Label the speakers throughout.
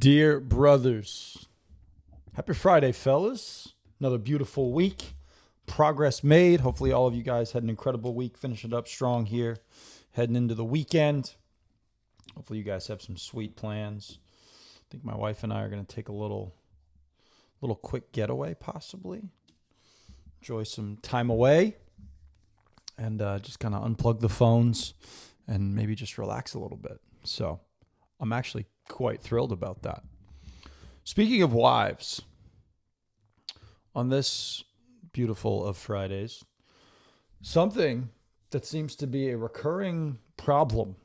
Speaker 1: Dear brothers, happy Friday, fellas. Another beautiful week. Progress made. Hopefully, all of you guys had an incredible week. Finishing it up strong here, heading into the weekend. Hopefully, you guys have some sweet plans. I think my wife and I are going to take a little quick getaway, possibly. Enjoy some time away and just kind of unplug the phones and maybe just relax a little bit. So I'm actually quite thrilled about that. Speaking of wives, on this beautiful of Fridays, something that seems to be a recurring problem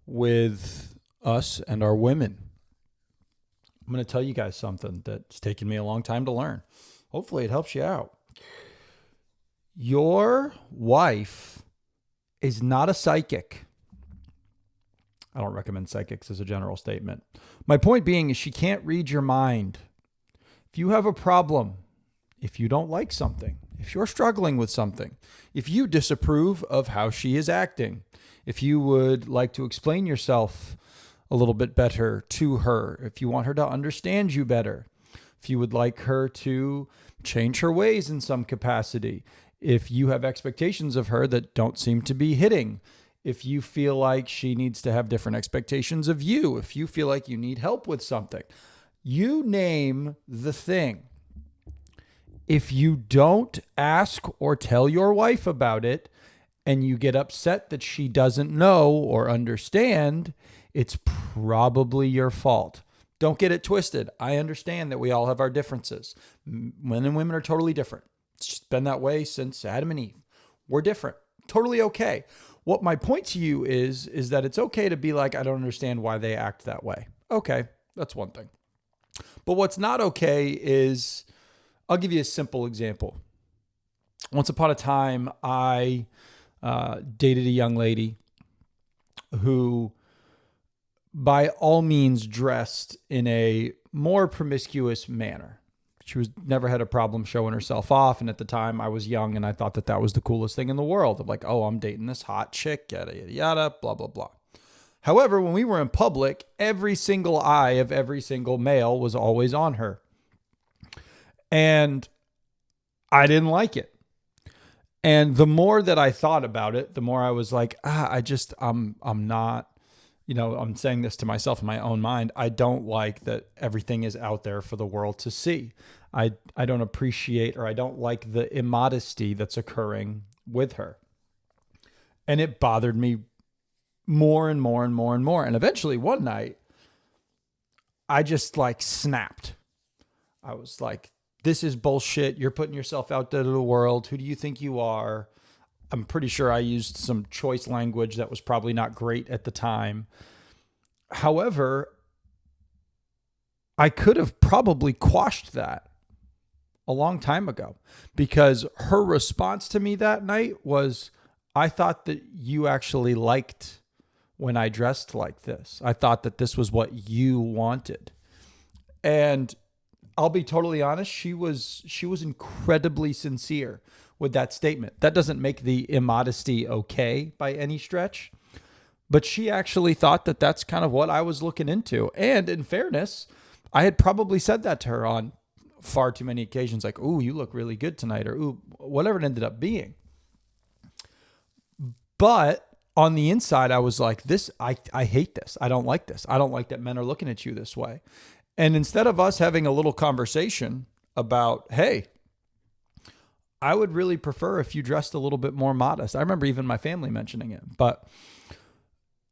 Speaker 1: with us and our women. I'm going to tell you guys something that's taken me a long time to learn. Hopefully it helps you out. Your wife is not a psychic. I don't recommend psychics as a general statement. My point being is she can't read your mind. If you have a problem, if you don't like something, if you're struggling with something, if you disapprove of how she is acting, if you would like to explain yourself a little bit better to her, if you want her to understand you better, if you would like her to change her ways in some capacity, if you have expectations of her that don't seem to be hitting, if you feel like she needs to have different expectations of you, if you feel like you need help with something, you name the thing. If you don't ask or tell your wife about it and you get upset that she doesn't know or understand, it's probably your fault. Don't get it twisted. I understand that we all have our differences. Men and women are totally different. It's just been that way since Adam and Eve. We're different. Totally okay. What my point to you is that it's okay to be like, I don't understand why they act that way. Okay, that's one thing. But what's not okay is, I'll give you a simple example. Once upon a time, I dated a young lady who, by all means, dressed in a more promiscuous manner. She never had a problem showing herself off. And at the time I was young and I thought that was the coolest thing in the world. I'm like, oh, I'm dating this hot chick, yada, yada, yada, blah, blah, blah. However, when we were in public, every single eye of every single male was always on her. And I didn't like it. And the more that I thought about it, the more I was like, I'm not, I'm saying this to myself in my own mind. I don't like that everything is out there for the world to see. I don't appreciate, or I don't like the immodesty that's occurring with her. And it bothered me more and more and more and more. And eventually one night, I just snapped. I was like, this is bullshit. You're putting yourself out there to the world. Who do you think you are? I'm pretty sure I used some choice language that was probably not great at the time. However, I could have probably quashed that a long time ago, because her response to me that night was, I thought that you actually liked when I dressed like this. I thought that this was what you wanted. And I'll be totally honest, she was incredibly sincere with that statement. That doesn't make the immodesty okay by any stretch, but she actually thought that that's kind of what I was looking into. And in fairness, I had probably said that to her on far too many occasions, like, ooh, you look really good tonight, or ooh, whatever it ended up being. But on the inside, I was like, I hate this. I don't like this. I don't like that men are looking at you this way. And instead of us having a little conversation about, hey, I would really prefer if you dressed a little bit more modest. I remember even my family mentioning it. But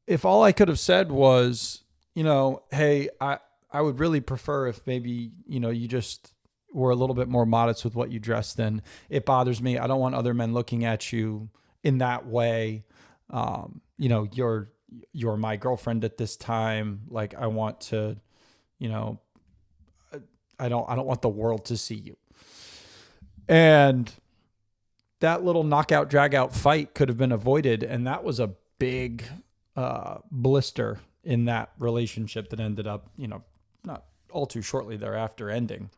Speaker 1: if all I could have said was, hey, I would really prefer if maybe, you just were a little bit more modest with what you dressed in. It bothers me. I don't want other men looking at you in that way. You're my girlfriend at this time. Like, I want to, I don't want the world to see you. And that little knockout, drag out fight could have been avoided. And that was a big blister in that relationship that ended up, not all too shortly thereafter ending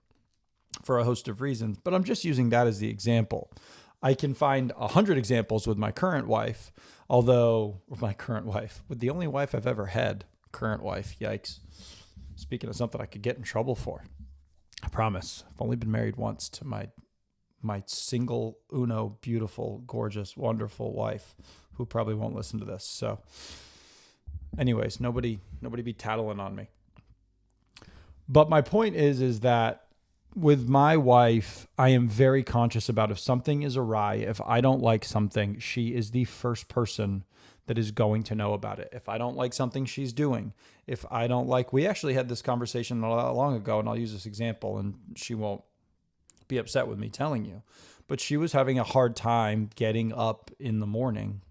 Speaker 1: for a host of reasons. But I'm just using that as the example. I can find 100 examples with my current wife, with the only wife I've ever had, current wife, yikes. Speaking of something I could get in trouble for, I promise. I've only been married once to my single, uno, beautiful, gorgeous, wonderful wife, who probably won't listen to this. So, anyways, nobody be tattling on me. But my point is that with my wife, I am very conscious about if something is awry, if I don't like something, she is the first person that is going to know about it. If I don't like something she's doing, if I don't like, we actually had this conversation not long ago, and I'll use this example, and she won't be upset with me telling you, but she was having a hard time getting up in the morning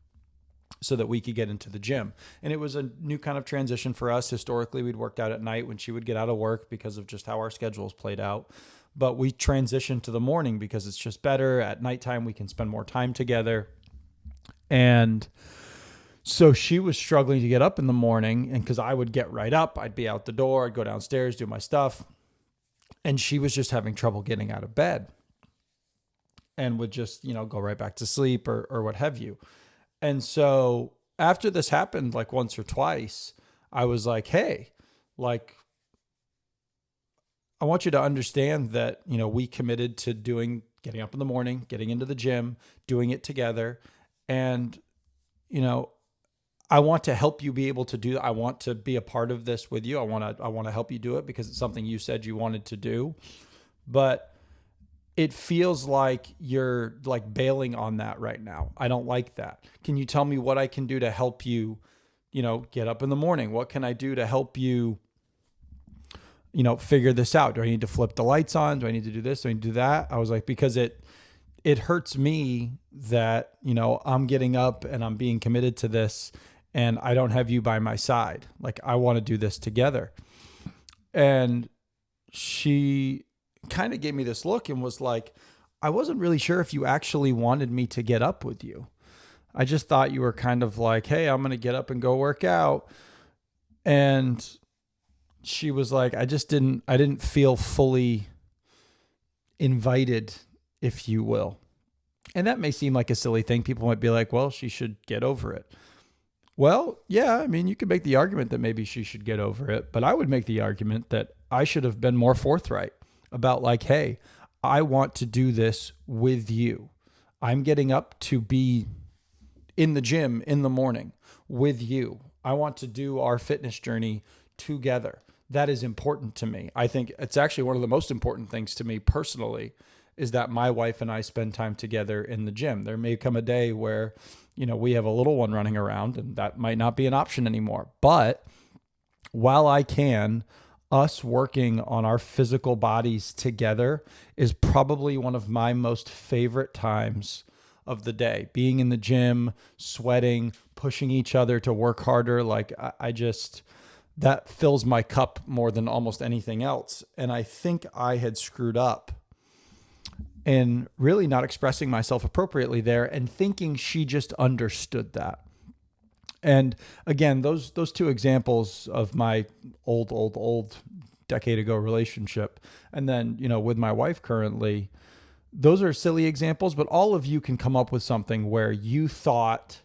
Speaker 1: so that we could get into the gym. And it was a new kind of transition for us. Historically, we'd worked out at night when she would get out of work because of just how our schedules played out. But we transitioned to the morning because it's just better. At nighttime, we can spend more time together. And so she was struggling to get up in the morning, and because I would get right up, I'd be out the door, I'd go downstairs, do my stuff. And she was just having trouble getting out of bed and would just, go right back to sleep or what have you. And so after this happened like once or twice, I was like, hey, like, I want you to understand that, we committed to getting up in the morning, getting into the gym, doing it together. And, I want to help you be able to do that. I want to be a part of this with you. I want to help you do it because it's something you said you wanted to do. But it feels like you're like bailing on that right now. I don't like that. Can you tell me what I can do to help you, get up in the morning? What can I do to help you, figure this out? Do I need to flip the lights on? Do I need to do this? Do I need to do that? I was like, because it hurts me that, I'm getting up and I'm being committed to this and I don't have you by my side. Like, I want to do this together. And she kind of gave me this look and was like, I wasn't really sure if you actually wanted me to get up with you. I just thought you were kind of like, hey, I'm going to get up and go work out. And she was like, I didn't feel fully invited, if you will. And that may seem like a silly thing. People might be like, well, she should get over it. Well, yeah, I mean, you could make the argument that maybe she should get over it, but I would make the argument that I should have been more forthright about like, hey, I want to do this with you. I'm getting up to be in the gym in the morning with you. I want to do our fitness journey together. That is important to me. I think it's actually one of the most important things to me personally is that my wife and I spend time together in the gym. There may come a day where, we have a little one running around and that might not be an option anymore. But while I can, us working on our physical bodies together is probably one of my most favorite times of the day. Being in the gym, sweating, pushing each other to work harder. Like that fills my cup more than almost anything else. And I think I had screwed up and really not expressing myself appropriately there and thinking she just understood that. And again, those two examples of my old decade ago relationship, and then, with my wife currently, those are silly examples, but all of you can come up with something where you thought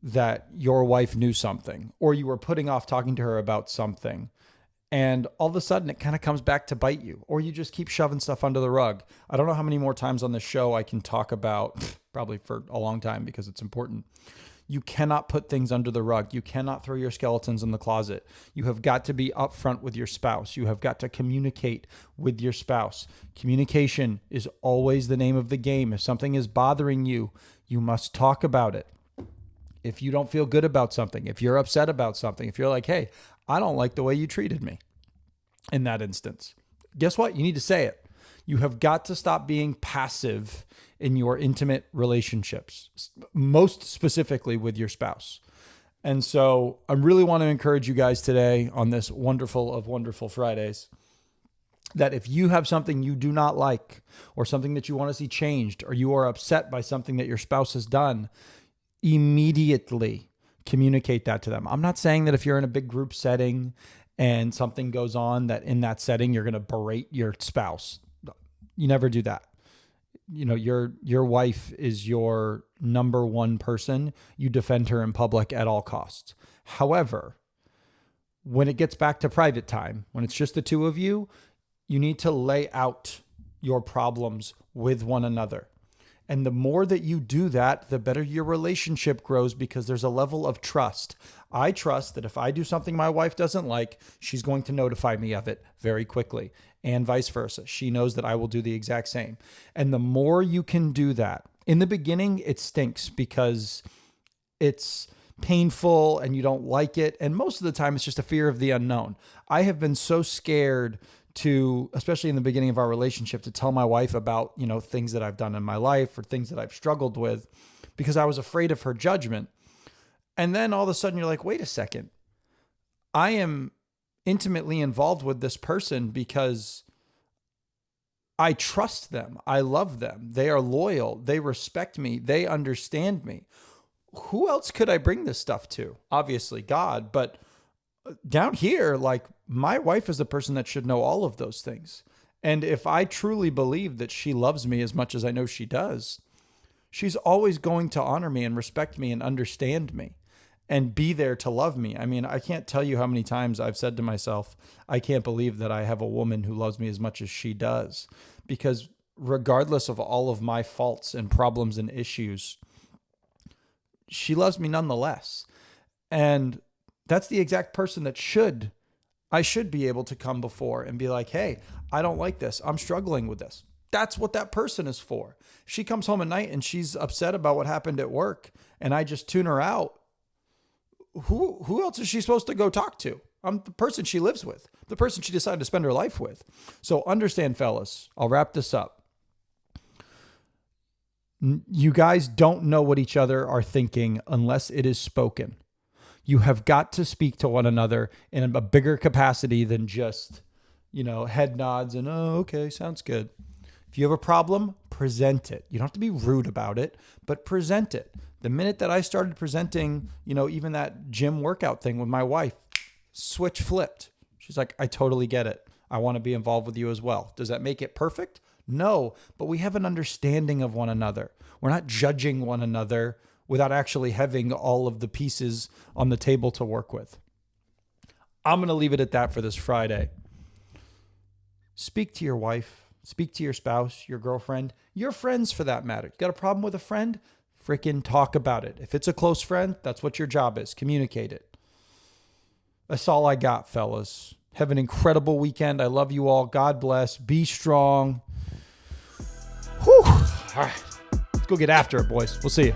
Speaker 1: that your wife knew something, or you were putting off talking to her about something. And all of a sudden it kind of comes back to bite you, or you just keep shoving stuff under the rug. I don't know how many more times on the show I can talk about, probably for a long time because it's important. You cannot put things under the rug. You cannot throw your skeletons in the closet. You have got to be upfront with your spouse. You have got to communicate with your spouse. Communication is always the name of the game. If something is bothering you, you must talk about it. If you don't feel good about something, if you're upset about something, if you're like, hey, I don't like the way you treated me in that instance, guess what? You need to say it. You have got to stop being passive in your intimate relationships, most specifically with your spouse. And so I really want to encourage you guys today on this wonderful of wonderful Fridays that if you have something you do not like or something that you want to see changed, or you are upset by something that your spouse has done, immediately communicate that to them. I'm not saying that if you're in a big group setting and something goes on that in that setting, you're going to berate your spouse. You never do that. Your wife is your number one person. You defend her in public at all costs. However, when it gets back to private time, when it's just the two of you, you need to lay out your problems with one another. And the more that you do that, the better your relationship grows, because there's a level of trust. I trust that if I do something my wife doesn't like, she's going to notify me of it very quickly, and vice versa. She knows that I will do the exact same. And the more you can do that, in the beginning, it stinks because it's painful and you don't like it. And most of the time, it's just a fear of the unknown. I have been so scared to, especially in the beginning of our relationship, to tell my wife about, things that I've done in my life or things that I've struggled with, because I was afraid of her judgment. And then all of a sudden you're like, wait a second, I am intimately involved with this person because I trust them. I love them. They are loyal. They respect me. They understand me. Who else could I bring this stuff to? Obviously God, but down here, like, my wife is the person that should know all of those things. And if I truly believe that she loves me as much as I know she does, she's always going to honor me and respect me and understand me and be there to love me. I mean, I can't tell you how many times I've said to myself, I can't believe that I have a woman who loves me as much as she does, because regardless of all of my faults and problems and issues, she loves me nonetheless. And that's the exact person that I should be able to come before and be like, hey, I don't like this. I'm struggling with this. That's what that person is for. If she comes home at night and she's upset about what happened at work and I just tune her out, who else is she supposed to go talk to? I'm the person she lives with, the person she decided to spend her life with. So understand, fellas, I'll wrap this up. You guys don't know what each other are thinking unless it is spoken. You have got to speak to one another in a bigger capacity than just, head nods and, oh, okay, sounds good. If you have a problem, present it. You don't have to be rude about it, but present it. The minute that I started presenting, even that gym workout thing with my wife, switch flipped. She's like, I totally get it. I want to be involved with you as well. Does that make it perfect? No, but we have an understanding of one another. We're not judging one another without actually having all of the pieces on the table to work with. I'm going to leave it at that for this Friday. Speak to your wife, speak to your spouse, your girlfriend, your friends for that matter. You got a problem with a friend? Freaking talk about it. If it's a close friend, that's what your job is. Communicate it. That's all I got, fellas. Have an incredible weekend. I love you all. God bless. Be strong. Whew. All right. Let's go get after it, boys. We'll see you.